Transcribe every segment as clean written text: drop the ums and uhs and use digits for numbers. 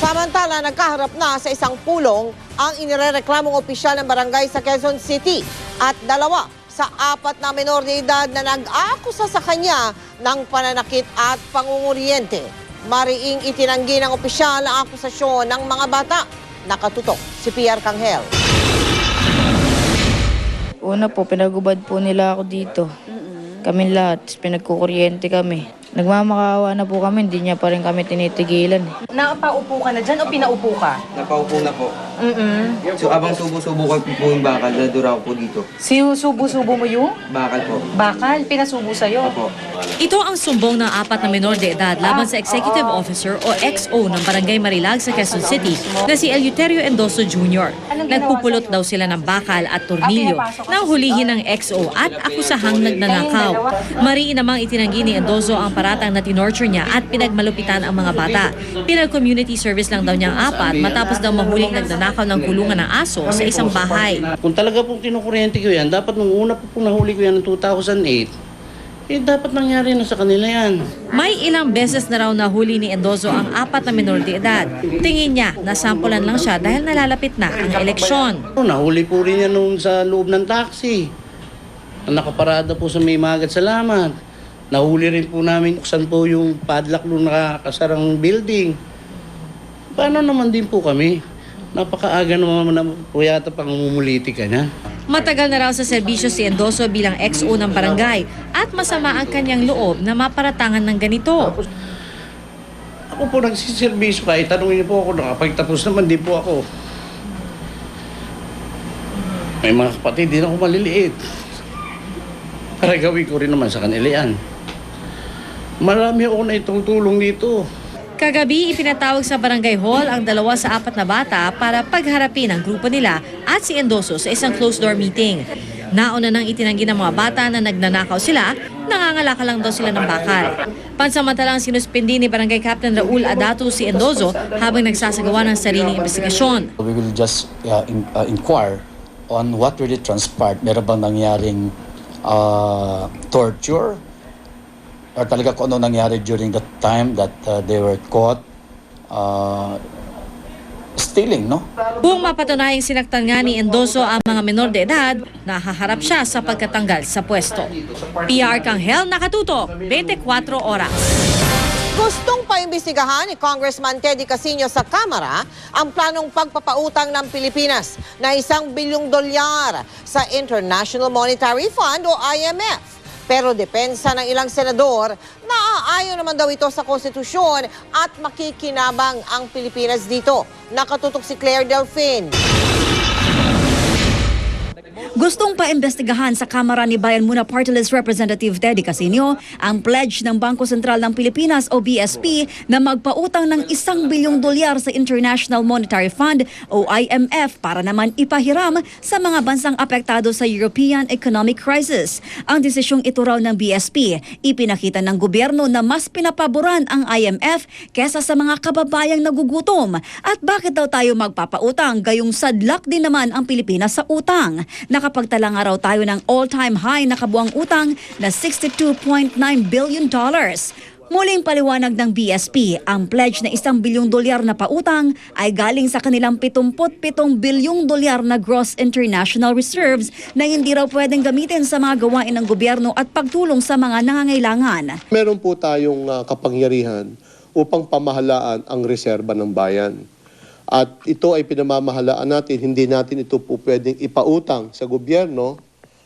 Samantala, nagkaharap na sa isang pulong ang inirereklamong opisyal ng barangay sa Quezon City at 2 sa 4 na menor de edad na nag-aakusa sa kanya ng pananakit at pangunguriente. Mariing itinanggi ng opisyal ang akusasyon ng mga bata. Nakatutok si PR Canghel. Una po, pinagubad po nila ako dito. Kami lahat, pinagkukuryente kami. Nagmamakaawa na po kami, hindi niya pa rin kami tinitigilan. Napaupo ka na dyan o pinaupo ka? Napaupo na po. So, abang subo-subo ko po yung bakal, nadura ko po dito. Sinusubo-subo mo yung? Bakal po. Bakal, pinasubo sa'yo. Opo. Ito ang sumbong ng 4 na menor de edad laban sa Executive Officer o XO ng Barangay Marilag sa Quezon City na si Eleuterio Endoso Jr. Nagpupulot daw sila ng bakal at tornilyo na hulihin ng XO at akusahang nagnanakaw. Mariin namang itinanggi ni Endoso ang paratang na tinorture niya at pinagmalupitan ang mga bata. Pinag-community service lang daw niyang 4 matapos daw mahuling nagnanakaw ng kulungan ng aso sa isang bahay. Kung talaga pong kinukuryente ko yan, dapat nung una po pong nahuli ko yan ng 2008, dapat nangyari na sa kanila yan. May ilang beses na raw nahuli ni Endoso ang 4 na menor de edad. Tingin niya, nasampulan lang siya dahil nalalapit na ang eleksyon. Nahuli po rin yan noon sa loob ng taxi. Nakaparada po sa May Magat Salamat. Nahuli rin po namin kung saan po yung padlock nung nakakasarang building. Paano naman din po kami? Napakaaga naman na po yata pang umumuliti ka niya. Matagal na raw sa serbisyo si Endoso bilang XO ng barangay at masama ang kanyang loob na maparatangan ng ganito. Ako po nagsiservisyo kahit tanungin niyo po ako, nakapagtapos naman din po ako. May mga kapatid din ako maliliit. Para gawin ko rin naman sa kanila yan. Marami ako na itong tulong dito. Kagabi, ipinatawag sa barangay hall ang 2 sa 4 na bata para pagharapin ang grupo nila at si Endoso sa isang closed-door meeting. Nauna nang itinanggi ng mga bata na nagnanakaw sila, nangangalaka lang daw sila ng bakal. Pansamantalang sinuspindi ni Barangay Captain Raul Adato si Endoso habang nagsasagawa ng sariling investigasyon. We will just inquire on what really transpired. Meron bang nangyaring torture? Or talaga kung ano nangyari during the time that they were caught stealing, no? Kung mapatunayang sinaktan nga ni Endoso ang mga menor de edad, nahaharap siya sa pagkatanggal sa pwesto. PR Canghel, nakatutok, 24 oras. Gustong paimbestigahan ni Congressman Teddy Casino sa Kamara ang planong pagpapautang ng Pilipinas na $1 bilyong sa International Monetary Fund o IMF. Pero depensa ng ilang senador, naaayon naman daw ito sa konstitusyon at makikinabang ang Pilipinas dito. Nakatutok si Claire Delfin. Gustong paimbestigahan sa Kamara ni Bayan Muna Party List Representative Teddy Casino ang pledge ng Bangko Sentral ng Pilipinas o BSP na magpautang ng $1 bilyong sa International Monetary Fund o IMF para naman ipahiram sa mga bansang apektado sa European Economic Crisis. Ang desisyong ito raw ng BSP, ipinakita ng gobyerno na mas pinapaboran ang IMF kesa sa mga kababayang nagugutom. At bakit daw tayo magpapautang gayong sadlak din naman ang Pilipinas sa utang? Nakapagtala nga raw tayo ng all-time high na kabuang utang na $62.9 billion. Muling paliwanag ng BSP, ang pledge na $1 bilyong na pautang ay galing sa kanilang $77 bilyong na gross international reserves na hindi raw pwedeng gamitin sa mga gawain ng gobyerno at pagtulong sa mga nangangailangan. Meron po tayong kapangyarihan upang pamahalaan ang reserba ng bayan. At ito ay pinamamahalaan natin, hindi natin ito po pwedeng ipautang sa gobyerno,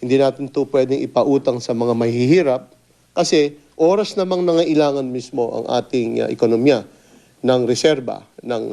hindi natin ito pwedeng ipautang sa mga mahihirap, kasi oras namang nangailangan mismo ang ating ekonomiya ng reserba, ng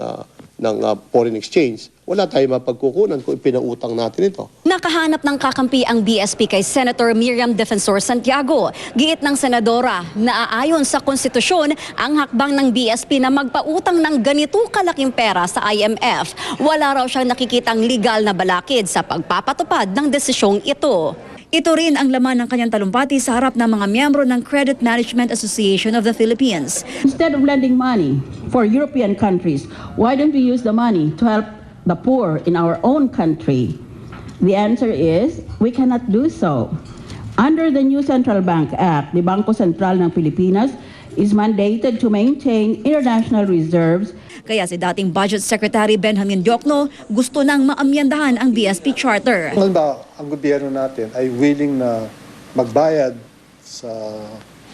foreign exchange. Wala tayong mapagkukunan kung ipinautang natin ito. Nakahanap ng kakampi ang BSP kay Senator Miriam Defensor Santiago. Giit ng senadora, naaayon sa konstitusyon ang hakbang ng BSP na magpautang ng ganito kalaking pera sa IMF. Wala raw siyang nakikitang legal na balakid sa pagpapatupad ng desisyong ito. Ito rin ang laman ng kanyang talumpati sa harap ng mga miyembro ng Credit Management Association of the Philippines. Instead of lending money for European countries, why don't we use the money to help the poor in our own country? The answer is, we cannot do so. Under the new Central Bank Act, the Bangko Sentral ng Pilipinas is mandated to maintain international reserves. Kaya si dating Budget Secretary Benjamin Diokno gusto nang maamyandahan ang BSP Charter. Halimbawa, ang gobyerno natin ay willing na magbayad sa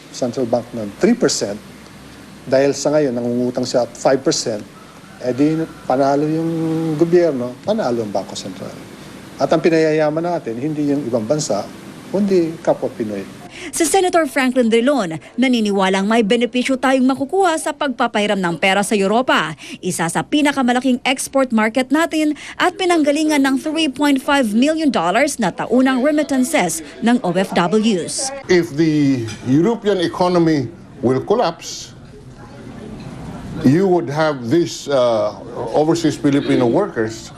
Central Bank ng 3% dahil sa ngayon nangungutang siya at 5%, edi panalo yung gobyerno, panalo ang Bangko Sentral. At ang pinayayaman natin, hindi yung ibang bansa, kundi kapwa Pinoy. Si Senator Franklin Drilon naniniwalang may benepisyo tayong makukuha sa pagpapairam ng pera sa Europa, isa sa pinakamalaking export market natin at pinanggalingan ng $3.5 million na taunang remittances ng OFWs. If the European economy will collapse, you would have these overseas Filipino workers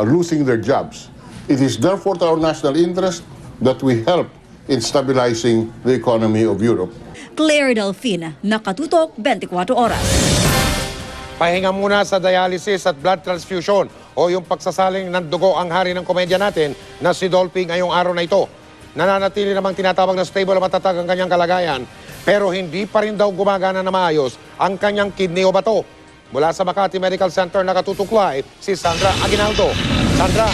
losing their jobs. It is therefore to our national interest that we help in stabilizing the economy of Europe. Claire Delfin, Nakatutok, 24 Oras. Pahinga muna sa dialysis at blood transfusion o yung pagsasaling ng dugo ang hari ng komedya natin na si Dolphy ngayong araw na ito. Nananatili namang tinatawag na stable at matatag ang kanyang kalagayan, pero hindi pa rin daw gumagana na maayos ang kanyang kidney o bato. Mula sa Makati Medical Center, nakatutuklay si Sandra Aguinaldo. Sandra.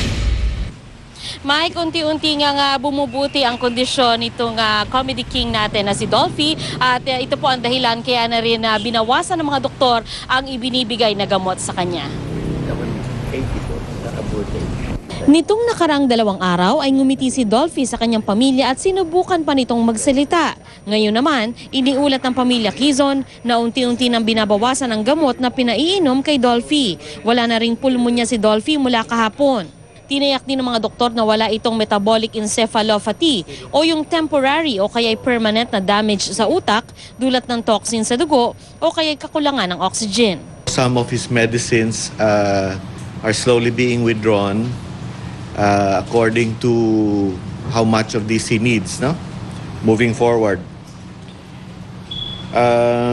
Mike, unti-unti nga bumubuti ang kondisyon nitong comedy king natin na si Dolphy at ito po ang dahilan kaya na rin binawasan ng mga doktor ang ibinibigay na gamot sa kanya. Nitong nakarang 2 araw ay ngumiti si Dolphy sa kanyang pamilya at sinubukan pa nitong magsalita. Ngayon naman, iniulat ng pamilya Quezon na unti-unti nang binabawasan ang gamot na pinaiinom kay Dolphy. Wala na ring pulmonya si Dolphy mula kahapon. Tinayak din ng mga doktor na wala itong metabolic encephalopathy o yung temporary o kaya'y permanent na damage sa utak dulot ng toxin sa dugo o kaya'y kakulangan ng oxygen. Some of his medicines are slowly being withdrawn according to how much of this he needs, no? Moving forward.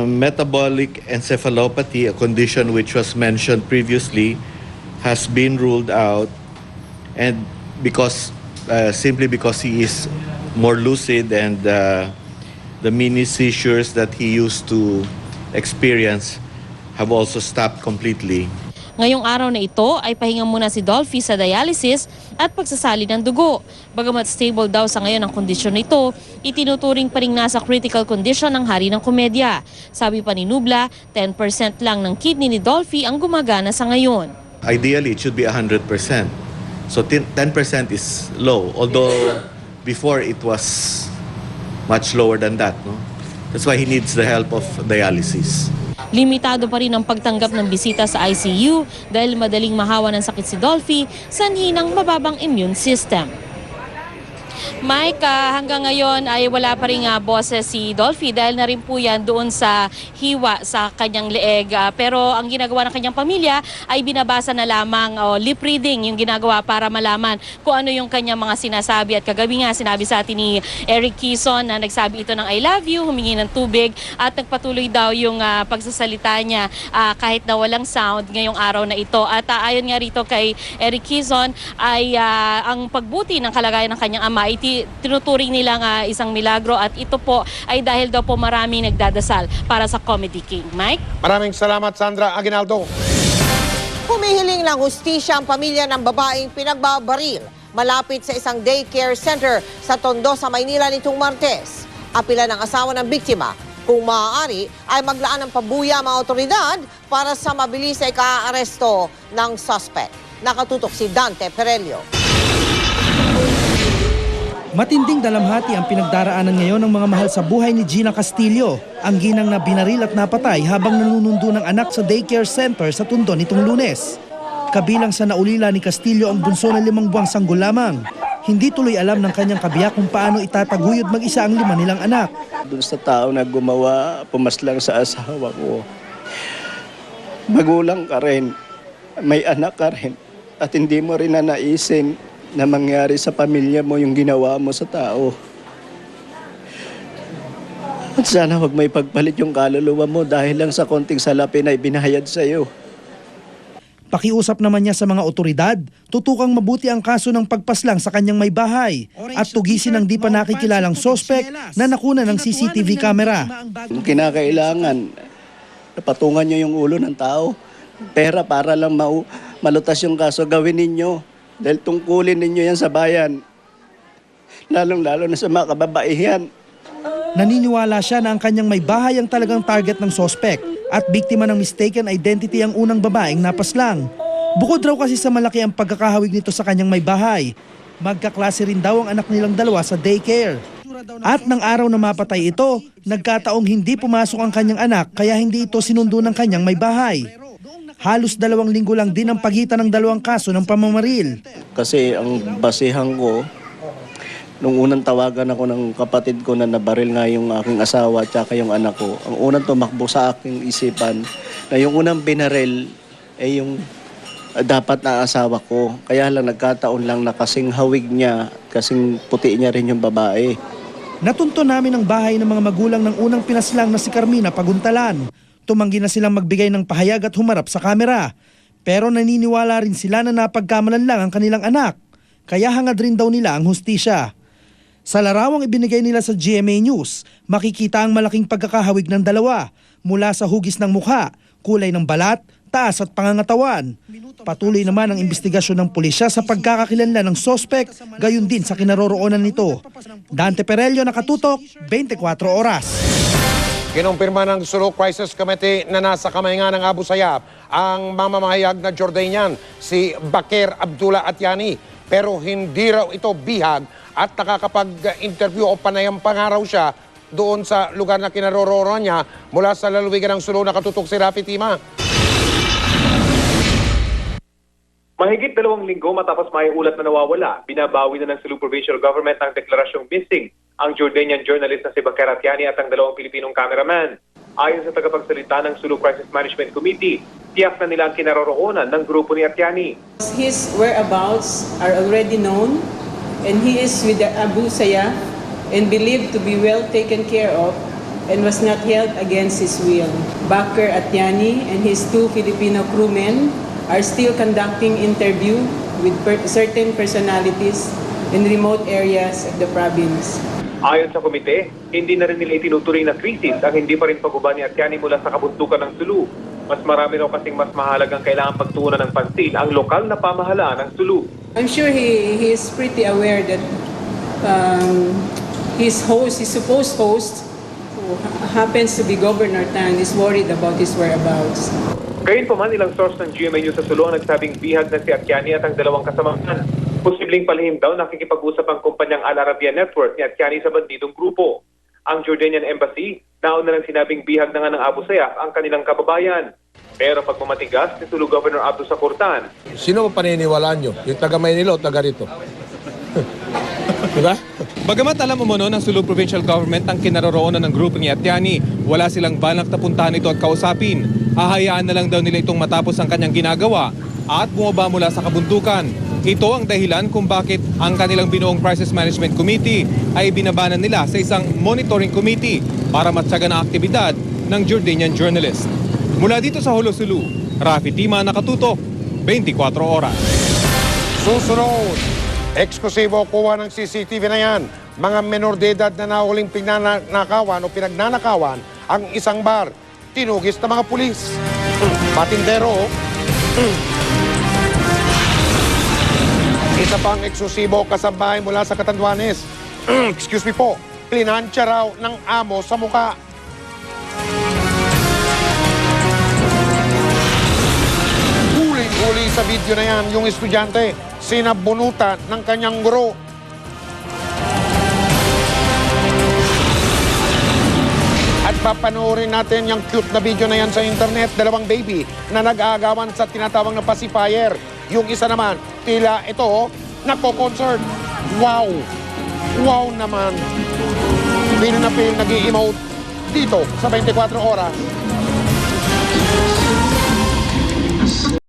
Metabolic encephalopathy, a condition which was mentioned previously, has been ruled out, and simply because he is more lucid and the mini seizures that he used to experience have also stopped completely. Ngayong araw na ito ay pahinga muna si Dolphy sa dialysis at pagsasali ng dugo. Bagamat stable daw sa ngayon ang kondisyon nito, itinuturing pa rin nasa critical condition ng hari ng komedya. Sabi pa ni Nubla, 10% lang ng kidney ni Dolphy ang gumagana sa ngayon. Ideally, it should be 100%. So 10% is low, although before it was much lower than that. No? That's why he needs the help of dialysis. Limitado pa rin ang pagtanggap ng bisita sa ICU dahil madaling mahawa ng sakit si Dolphy sanhi ng mababang immune system. Mike, hanggang ngayon ay wala pa rin boses si Dolphy dahil na rin po yan doon sa hiwa sa kanyang leeg. Pero ang ginagawa ng kanyang pamilya ay binabasa na lamang lip reading yung ginagawa para malaman kung ano yung kanyang mga sinasabi. At kagabi nga sinabi sa atin ni Eric Quezon na nagsabi ito ng I love you, humingi ng tubig at nagpatuloy daw yung pagsasalita niya kahit na walang sound ngayong araw na ito. At ayon nga rito kay Eric Quezon ay ang pagbuti ng kalagayan ng kanyang ama tinuturing nila isang milagro at ito po ay dahil daw po maraming nagdadasal para sa Comedy King. Mike? Maraming salamat, Sandra Aguinaldo. Humihiling ng hustisya ang pamilya ng babaeng pinagbabaril malapit sa isang daycare center sa Tondo sa Maynila nitong Martes. Apila ng asawa ng biktima. Kung maaari ay maglaan ng pabuya ang mga otoridad para sa mabilis ay ika-aresto ng suspect. Nakatutok si Dante Perelio. Matinding dalamhati ang pinagdaraanan ngayon ng mga mahal sa buhay ni Gina Castillo, ang ginang na binaril at napatay habang nanunundo ng anak sa daycare center sa Tondo nitong Lunes. Kabilang sa naulila ni Castillo ang bunso na 5 buwang sanggol lamang. Hindi tuloy alam ng kanyang kabiyak kung paano itataguyod mag-isa ang 5 nilang anak. Doon sa tao na gumawa, pumaslang sa asawa ko. Magulang ka rin, may anak ka rin, at hindi mo rin nanaisin na mangyari sa pamilya mo yung ginawa mo sa tao. At sana huwag may pagpalit yung kaluluwa mo dahil lang sa konting salapi na ibinahayad sa iyo. Pakiusap naman niya sa mga otoridad, tutukang mabuti ang kaso ng pagpaslang sa kanyang may bahay at tugisin ang di pa nakikilalang sospek na nakuna ng CCTV camera. Kinakailangan, patungan nyo yung ulo ng tao. Pera para lang malutas yung kaso, gawin ninyo. Dahil tungkulin ninyo yan sa bayan. Lalong-lalo na sa mga kababaihan. Naniniwala siya na ang kanyang may bahay ang talagang target ng sospek at biktima ng mistaken identity ang unang babaeng napaslang. Bukod raw kasi sa malaki ang pagkakahawig nito sa kanyang may bahay, magkaklase rin daw ang anak nilang dalawa sa daycare. At ng araw na mapatay ito, nagkataong hindi pumasok ang kanyang anak kaya hindi ito sinundo ng kanyang may bahay. Halos 2 linggo lang din ang pagitan ng dalawang kaso ng pamamaril. Kasi ang basihan ko, nung unang tawagan ako ng kapatid ko na nabaril nga yung aking asawa at saka yung anak ko, ang unang tumakbo sa aking isipan na yung unang binaril ay yung dapat na asawa ko. Kaya lang nagkataon lang na kasing hawig niya, kasing puti niya rin yung babae. Natunto namin ang bahay ng mga magulang ng unang pinaslang na si Carmina Paguntalan. Tumanggi na silang magbigay ng pahayag at humarap sa kamera. Pero naniniwala rin sila na napagkamalan lang ang kanilang anak. Kaya hangad rin daw nila ang hustisya. Sa larawang ibinigay nila sa GMA News, makikita ang malaking pagkakahawig ng dalawa mula sa hugis ng mukha, kulay ng balat, taas at pangangatawan. Patuloy naman ang investigasyon ng pulisya sa pagkakakilanlan ng sospek, gayon din sa kinaroroonan nito. Dante Perello, Nakatutok, 24 Oras. Kinumpirma ng Sulu Crisis Committee na nasa kamay nga ng Abu Sayyaf ang mamamahayag na Jordanian, si Bakir Abdullah Atyani. Pero hindi raw ito bihag at nakakapag-interview o panayang pangaraw siya doon sa lugar na kinaroroonan niya. Mula sa lalawigan ng Sulu, Nakatutok si Rafi Tima. Mahigit 2 linggo matapos may ulat na nawawala, binabawi na ng Sulu Provincial Government ang deklarasyong missing ang Jordanian journalist na si Bakir Atyani at ang 2 Pilipinong cameraman. Ayon sa tagapagsalita ng Sulu Crisis Management Committee, tiyak na nila ang kinaroroonan ng grupo ni Atyani. His whereabouts are already known and he is with the Abu Sayyaf and believed to be well taken care of and was not held against his will. Bakir Atyani and his 2 Filipino crewmen are still conducting interview with certain personalities in remote areas of the province. Ayon sa komite, hindi na rin nila itinuturing na krisis ang hindi pa rin paguba ni Atyani mula sa kabuntukan ng Sulu. Mas marami raw kasing mas mahalagang kailangan pagtuunan ng pansin ang lokal na pamahalaan ng Sulu. I'm sure he is pretty aware that his supposed host, who happens to be Governor Tan, is worried about his whereabouts. Gayunpaman, ilang source ng GMA News sa Sulu ang nagsabing bihag na si Atyani at ang 2 kasamahan. Posibleng palihim daw nakikipag-usap ang kumpanyang Al Arabiya Network ni Atyani sa bandidong grupo. Ang Jordanian Embassy, nauna lang sinabing bihag na nga ng Abu Sayyaf ang kanilang kababayan. Pero pagmamatigas ni Sulu Governor Abdul Sakurtan. Sino ba paniniwalaan nyo? Yung taga Maynila o taga rito? Diba? Bagamat alam umano ng Sulu Provincial Government ang kinaroroonan ng grupo ni Atyani, wala silang balak na puntahan ito at kausapin. Hahayaan na lang daw nila itong matapos ang kanyang ginagawa at bumaba mula sa kabuntukan. Ito ang dahilan kung bakit ang kanilang binuong Crisis Management Committee ay binabanan nila sa isang monitoring committee para matyagan ang aktibidad ng Jordanian journalist. Mula dito sa Holo Sulu, Rafi Tima, Nakatutok, 24 Oras. Susunod, eksklusibo kuha ng CCTV na yan. Mga menor de edad na nahuling pinanakawan o pinagnanakawan ang isang bar. Tinugis na mga pulis. Patindero. Isa pang eksklusibo kasambahay mula sa Catanduanes. Excuse me po, plinansya raw ng amo sa muka. Huling-huli sa video na yan, yung estudyante, sinabunutan ng kanyang guro. At papanoorin natin yung cute na video na yan sa internet, 2 baby na nag-aagawan sa tinatawag na pacifier. Yung isa naman, tila ito, nagko-concert. Wow! Wow naman! Pino na pin nag-i-emote dito sa 24 Oras.